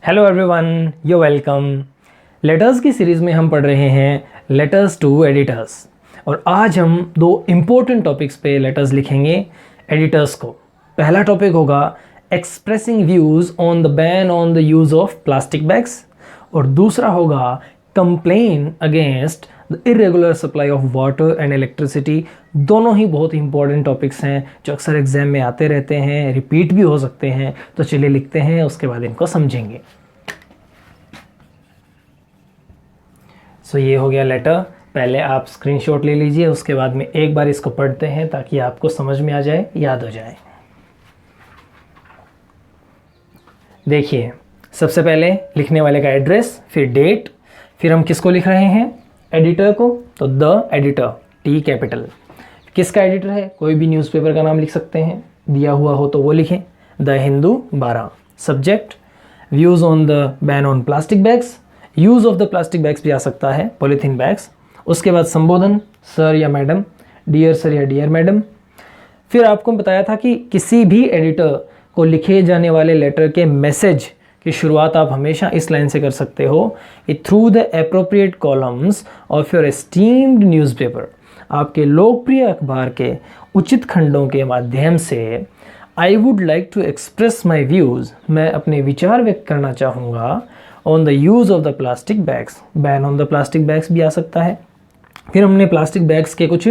Hello everyone, you welcome. Letters की series में हम पढ़ रहे हैं लेटर्स टू एडिटर्स और आज हम दो इम्पोर्टेंट टॉपिक्स पे लेटर्स लिखेंगे एडिटर्स को। पहला टॉपिक होगा expressing views on the ban on the use of plastic bags और दूसरा होगा complain against the irregular supply of water and electricity. दोनों ही बहुत इंपॉर्टेंट टॉपिक्स हैं जो अक्सर एग्जाम में आते रहते हैं, रिपीट भी हो सकते हैं। तो चलिए लिखते हैं, उसके बाद इनको समझेंगे। सो ये हो गया लेटर। पहले आप स्क्रीनशॉट ले लीजिए, उसके बाद में एक बार इसको पढ़ते हैं ताकि आपको समझ में आ जाए, याद हो जाए। देखिए, सबसे पहले लिखने वाले का एड्रेस, फिर डेट, फिर हम किसको लिख रहे हैं, एडिटर को। तो द एडिटर, टी कैपिटल। किसका एडिटर है, कोई भी न्यूज़पेपर का नाम लिख सकते हैं, दिया हुआ हो तो वो लिखें। The Hindu 12। Subject views on the ban on plastic bags, use of the plastic bags भी आ सकता है, पॉलीथीन बैग्स। उसके बाद संबोधन, सर या मैडम, डियर सर या डियर मैडम। फिर आपको बताया था कि किसी भी एडिटर को लिखे जाने वाले लेटर के मैसेज की शुरुआत आप हमेशा इस लाइन से कर सकते हो कि through the appropriate columns of your esteemed newspaper, आपके लोकप्रिय अखबार के उचित खंडों के माध्यम से I would like to express my views, मैं अपने विचार व्यक्त करना चाहूँगा on the use of the plastic bags, ban on the plastic bags भी आ सकता है। फिर हमने प्लास्टिक बैग्स के कुछ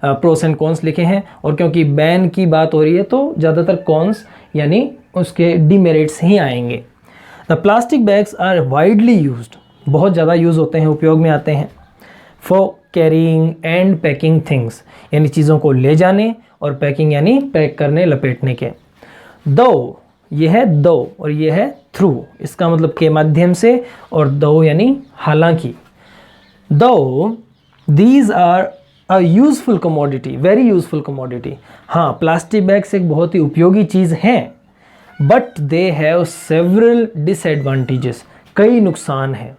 प्रोस एंड कॉन्स लिखे हैं और क्योंकि बैन की बात हो रही है तो ज़्यादातर कॉन्स यानी उसके डिमेरिट्स ही आएंगे। The plastic bags are widely used, बहुत ज़्यादा यूज़ होते हैं, उपयोग में आते हैं। For carrying and packing things, यानी चीज़ों को ले जाने, और पैकिंग यानी पैक करने, लपेटने के। दो, ये है दो और ये है थ्रू, इसका मतलब के माध्यम से, और दो यानी हालांकि। Though these are a useful commodity, very useful commodity. हाँ, प्लास्टिक बैग्स एक बहुत ही उपयोगी चीज़ हैं, but they have several disadvantages, कई नुकसान हैं।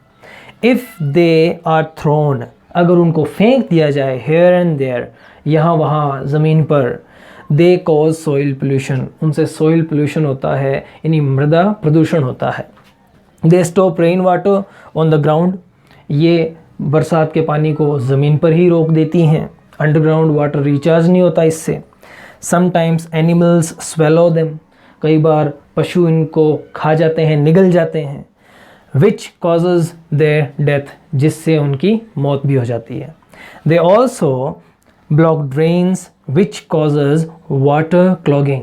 इफ़ दे आर थ्रोन, अगर उनको फेंक दिया जाए, हेयर एंड देयर, यहाँ वहाँ ज़मीन पर, दे कॉज सॉइल पोल्यूशन, उनसे सॉइल पोल्यूशन होता है, यानी मृदा प्रदूषण होता है। They stop rain water on the ground, ये बरसात के पानी को ज़मीन पर ही रोक देती हैं, अंडरग्राउंड वाटर रिचार्ज नहीं होता इससे। समटाइम्स एनिमल्स स्वेलो देम, कई बार पशु इनको खा जाते हैं, निगल जाते हैं। विच कॉजेज देयर डेथ, जिससे उनकी मौत भी हो जाती है। They also block drains which causes water clogging,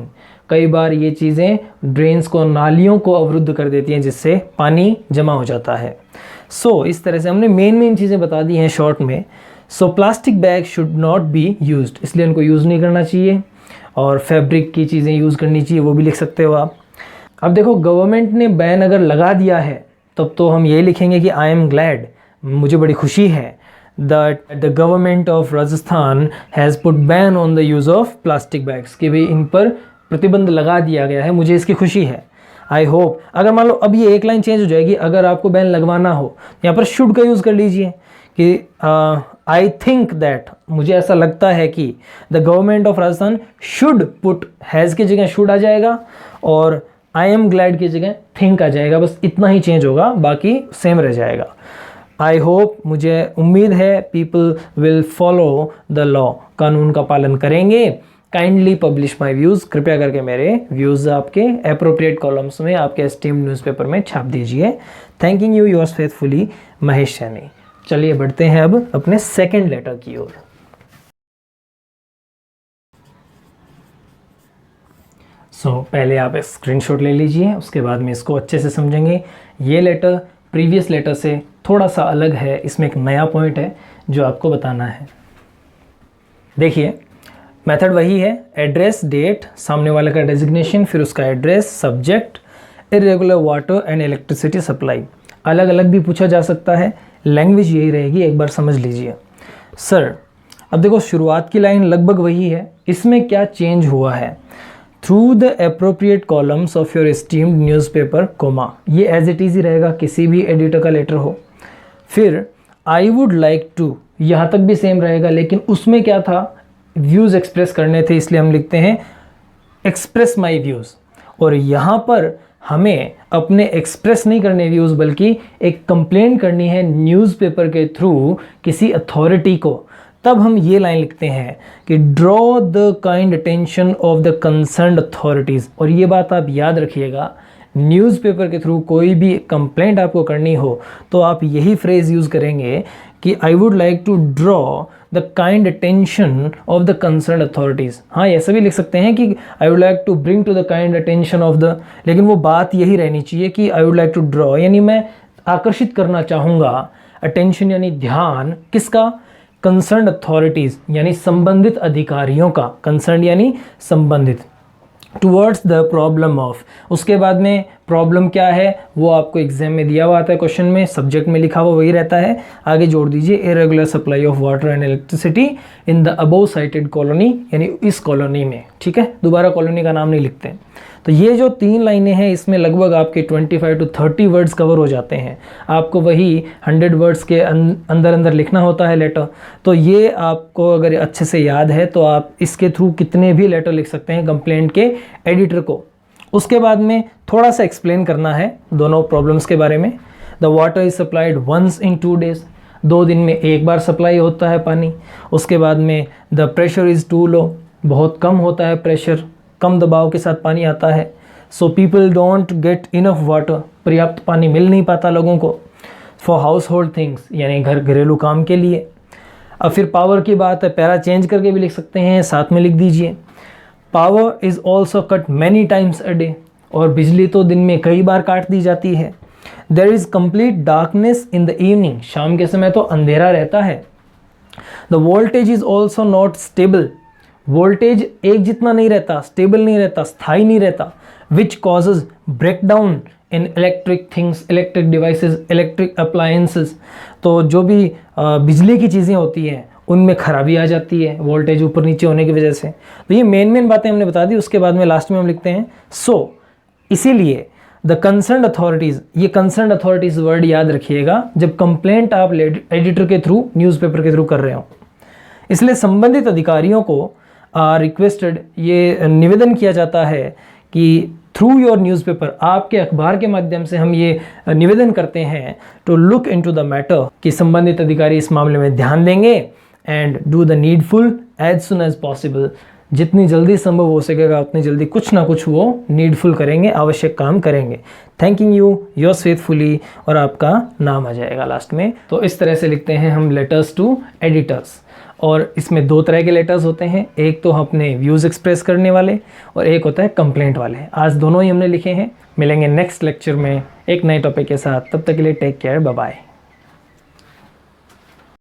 कई बार ये चीज़ें ड्रेन्स को, नालियों को अवरुद्ध कर देती हैं, जिससे पानी जमा हो जाता है। सो इस तरह से हमने मेन चीज़ें बता दी हैं शॉर्ट में। सो plastic bag should not be used, इसलिए इनको यूज़ नहीं करना चाहिए, और फैब्रिक की चीज़ें यूज़ करनी चाहिए, वो भी लिख सकते हो आप। अब देखो, गवर्नमेंट ने बैन अगर लगा दिया है तब तो हम ये लिखेंगे कि आई एम ग्लैड, मुझे बड़ी खुशी है, that the government of Rajasthan has put ban on the use of plastic bags, कि भाई इन पर प्रतिबंध लगा दिया गया है, मुझे इसकी खुशी है। आई होप, अगर मान लो अब ये एक लाइन चेंज हो जाएगी, अगर आपको बैन लगवाना हो, यहाँ पर शुड का यूज़ कर लीजिए कि आई थिंक दैट, मुझे ऐसा लगता है कि the government of Rajasthan should put, has की जगह शुड आ जाएगा और आई एम ग्लैड की जगह थिंक आ जाएगा, बस इतना ही चेंज होगा, बाकी सेम रह जाएगा। आई होप, मुझे उम्मीद है, people will follow the law, कानून का पालन करेंगे। काइंडली पब्लिश माई व्यूज़, कृपया करके मेरे व्यूज़ आपके एप्रोप्रिएट कॉलम्स में, आपके एस्टीम्ड न्यूज़पेपर में छाप दीजिए। Thanking you, yours faithfully, Mahesh Saini. चलिए बढ़ते हैं अब अपने सेकंड लेटर की ओर। पहले आप स्क्रीनशॉट ले लीजिए, उसके बाद में इसको अच्छे से समझेंगे। ये लेटर प्रीवियस लेटर से थोड़ा सा अलग है, इसमें एक नया पॉइंट है जो आपको बताना है। देखिए, मेथड वही है, एड्रेस, डेट, सामने वाले का डेजिग्नेशन, फिर उसका address, subject, irregular water and electricity supply. अलग अलग भी पूछा जा सकता है, लैंग्वेज यही रहेगी, एक बार समझ लीजिए। सर, अब देखो शुरुआत की लाइन लगभग वही है, इसमें क्या चेंज हुआ है, through the appropriate columns of your esteemed newspaper, comma, ये एज इट इज़ ही रहेगा, किसी भी एडिटर का लेटर हो। फिर आई वुड लाइक टू, यहाँ तक भी सेम रहेगा, लेकिन उसमें क्या था, व्यूज़ एक्सप्रेस करने थे, इसलिए हम लिखते हैं एक्सप्रेस माई व्यूज़, और यहाँ पर हमें अपने एक्सप्रेस नहीं करने व्यूज़ बल्कि एक कंप्लेंट करनी है न्यूज़पेपर के थ्रू किसी अथॉरिटी को, तब हम ये लाइन लिखते हैं कि draw the kind attention of the concerned authorities. और ये बात आप याद रखिएगा, न्यूज़पेपर के थ्रू कोई भी कंप्लेंट आपको करनी हो तो आप यही फ्रेज़ यूज़ करेंगे कि I would like to draw the kind attention of the concerned authorities. हाँ, ऐसा भी लिख सकते हैं कि I would like to bring to the kind attention of the, लेकिन वो बात यही रहनी चाहिए कि I would like to draw, यानी मैं आकर्षित करना चाहूँगा, अटेंशन यानी ध्यान, किसका? कंसर्न अथॉरिटीज़ यानी संबंधित अधिकारियों का, कंसर्न यानी संबंधित, टुवर्ड्स द प्रॉब्लम ऑफ। उसके बाद में प्रॉब्लम क्या है वो आपको एग्जाम में दिया हुआ आता है, क्वेश्चन में सब्जेक्ट में लिखा हुआ वही रहता है, आगे जोड़ दीजिए irregular supply of water and electricity in the above cited colony, यानी इस कॉलोनी में। ठीक है, दोबारा कॉलोनी का नाम नहीं लिखते। तो ये जो 3 लाइनें हैं इसमें लगभग आपके 25 to 30 वर्ड्स कवर हो जाते हैं। आपको वही 100 वर्ड्स के अंदर अंदर लिखना होता है लेटर। तो ये आपको अगर अच्छे से याद है तो आप इसके थ्रू कितने भी लेटर लिख सकते हैं कंप्लेंट के एडिटर को। उसके बाद में थोड़ा सा एक्सप्लेन करना है दोनों प्रॉब्लम्स के बारे में। The water is supplied once in 2 days, 2 दिन में एक बार सप्लाई होता है पानी। उसके बाद में the pressure is to low, बहुत कम होता है प्रेशर, कम दबाव के साथ पानी आता है। So people don't get enough water, पर्याप्त पानी मिल नहीं पाता लोगों को। फॉर हाउस होल्ड थिंग्स यानी घरेलू काम के लिए। अब फिर पावर की बात है, पैरा चेंज करके भी लिख सकते हैं, साथ में लिख दीजिए power is also cut many times a day, और बिजली तो दिन में कई बार काट दी जाती है। There is complete darkness in the evening, शाम के समय तो अंधेरा रहता है। The voltage is also not stable, voltage एक जितना नहीं रहता, स्टेबल नहीं रहता, स्थायी नहीं रहता। Which causes breakdown in electric things, electric devices, electric appliances, तो जो भी बिजली की चीज़ें होती हैं उनमें खराबी आ जाती है वोल्टेज ऊपर नीचे होने की वजह से। तो ये मेन बातें हमने बता दी। उसके बाद में लास्ट में हम लिखते हैं सो, इसीलिए द कंसर्न अथॉरिटीज़, ये कंसर्न अथॉरिटीज़ वर्ड याद रखिएगा जब कंप्लेंट आप एडिटर के थ्रू, न्यूज़पेपर के थ्रू कर रहे हो। इसलिए संबंधित अधिकारियों को रिक्वेस्टेड, ये निवेदन किया जाता है कि थ्रू योर न्यूज़पेपर, आपके अखबार के माध्यम से हम ये निवेदन करते हैं to look into the matter, कि संबंधित अधिकारी इस मामले में ध्यान देंगे and do the needful as soon as possible, जितनी जल्दी संभव हो सकेगा उतनी जल्दी कुछ ना कुछ वो नीडफुल करेंगे, आवश्यक काम करेंगे। थैंकिंग यू योर्स फेथफुली, और आपका नाम आ जाएगा लास्ट में। तो इस तरह से लिखते हैं हम लेटर्स टू एडिटर्स। और इसमें 2 तरह के लेटर्स होते हैं, एक तो अपने व्यूज़ एक्सप्रेस करने वाले और एक होता है कंप्लेंट वाले। आज दोनों ही हमने लिखे हैं। मिलेंगे नेक्स्ट लेक्चर में एक नए टॉपिक के साथ, तब तक के लिए टेक केयर, बाय बाय।